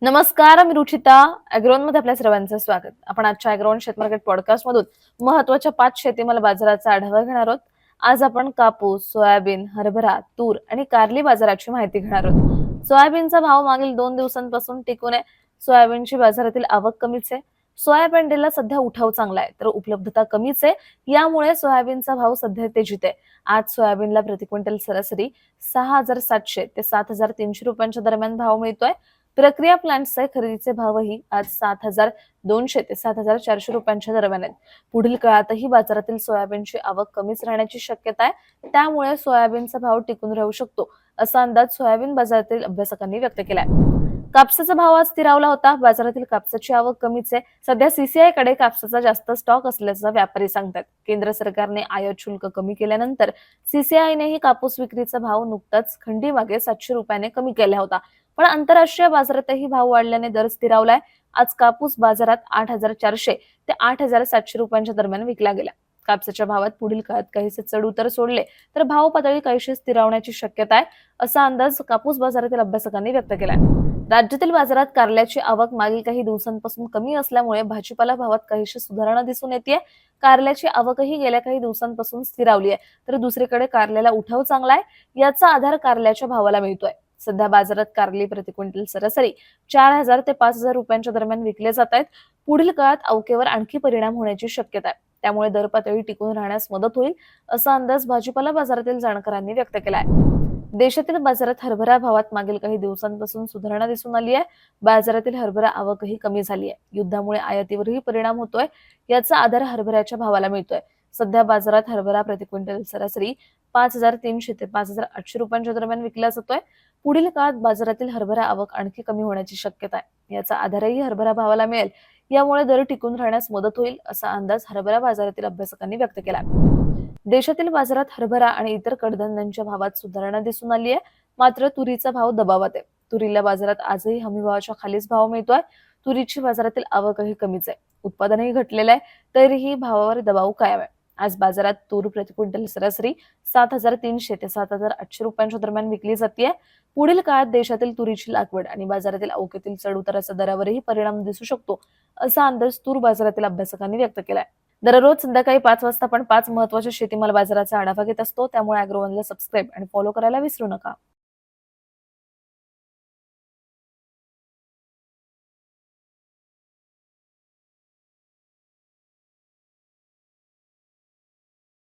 नमस्कार, मी रुचिता. मध्ये आपल्या सर्वांचं स्वागत. आपण आजच्या अॅग्रोवन शेतमार्केट पॉडकास्ट मधून महत्त्वाच्या 5 शेतीमाल बाजाराचा आढावा घेणार आहोत. आज आपण कापूस, सोयाबीन, हरभरा, तूर आणि कारली बाजाराची माहिती घेणार आहोत. सोयाबीनचा भाव मागील 2 दिवसांपासून टिकून आहे. सोयाबीनची बाजारातील आवक कमीच आहे. सोयाबीनला सध्या उठाव चांगला आहे, तर उपलब्धता कमीच आहे. यामुळे सोयाबीनचा भाव सध्या तेजीत आहे. आज सोयाबीनला प्रति क्विंटल सरासरी 6,700 ते 7,300 रुपयांच्या दरम्यान भाव मिळतोय. प्रक्रिया प्लांट्सचे खरेदीचे भावही आज 7,200 ते 7,400 रुपयांच्या दरम्यान आहेत. पुढील काळातही बाजारातील सोयाबीनची आवक कमीच राहण्याची शक्यता आहे. त्यामुळे सोयाबीनचा भाव टिकून राहू शकतो, असा अंदाज सोयाबीन बाजारातील अभ्यासकांनी व्यक्त केलाय. कापसाचा भाव आज स्थिरावला होता. बाजारातील कापसाची आवक कमीच आहे. सध्या सीसीआय कडे कापसाचा जास्त स्टॉक असल्याचं व्यापारी सांगतात. केंद्र सरकारने आयात शुल्क कमी केल्यानंतर सीसीआयनेही कापूस विक्रीचा भाव नुकताच खंडीमागे 700 रुपयाने कमी केला होता. पण आंतरराष्ट्रीय बाजारातही भाव वाढल्याने दर स्थिरावलाय. आज कापूस बाजारात 8,400 ते 8,700 रुपयांच्या दरम्यान विकला गेला. कापसाच्या भावात पुढील काळात काहीसे चढ उतार सोडले तर भाव पातळी काहीशी स्थिरावण्याची शक्यता आहे, असा अंदाज कापूस बाजारातील अभ्यासकांनी व्यक्त केलाय. राज्यातील बाजारात कारल्याची आवक मागील काही दिवसांपासून कमी असल्यामुळे भाजीपाला भावात काहीशी सुधारणा दिसून येते. कारल्याची आवकही गेल्या काही दिवसांपासून स्थिरावली आहे, तर दुसरीकडे कारल्याला उठाव चांगला आहे. याचा आधार कारल्याच्या भावाला मिळतोय. सध्या बाजारात कारली प्रति क्विंटल सरासरी 4,000 ते 5,000 रुपयांच्या दरम्यान विकले जात आहेत. पुढील काळात अवकेवर आणखी परिणाम होण्याची शक्यता आहे. त्यामुळे दर पातळी टिकून राहण्यास मदत होईल, असा अंदाज भाजीपाला बाजारातील जाणकारांनी व्यक्त केला आहे. देशातील बाजारात हरभरा भावात मागील काही दिवसांपासून सुधारणा दिसून आली आहे. बाजारातील हरभरा आवकही कमी झाली आहे. युद्धामुळे आयातीवरही परिणाम होतोय. याचा आधार हरभऱ्याच्या भावाला मिळतोय. सध्या बाजारात हरभरा प्रति क्विंटल सरासरी 5,300 ते 5,800 रुपयांच्या दरम्यान विकला जातोय. पुढील काळात बाजारातील हरभरा आवक आणखी कमी होण्याची शक्यता आहे. याचा आधारही हरभरा भावाला मिळेल. यामुळे दर टिकून राहण्यास मदत होईल, असा अंदाज हरभरा बाजारातील अभ्यासकांनी व्यक्त केला. देशातील बाजारात हरभरा आणि इतर कडधान्यांच्या भावात सुधारणा दिसून आली आहे. मात्र तुरीचा भाव दबावात आहे. तुरीला बाजारात आजही हमीभावाच्या खालीच भाव मिळतोय. तुरीची बाजारातील आवकही कमीच आहे. उत्पादनही घटलेलं आहे, तरीही भावावर दबाव कायम आहे. आज बाजारात तूर प्रति क्विंटल सरासरी 7,300 ते 7,800 रुपयांच्या दरम्यान विकली जाते. पुढील काळात देशातील तुरीची लागवड आणि बाजारातील अवकेतील चढउताराचा दरावरही परिणाम दिसू शकतो, असा अंदाज तूर बाजारातील अभ्यासकांनी व्यक्त केलाय. दररोज संध्याकाळी 5 वाजता आपण 5 महत्त्वाच्या शेतीमाल बाजाराचा आढावा घेत असतो. त्यामुळे अॅग्रोवनला सबस्क्राईब आणि फॉलो करायला विसरू नका.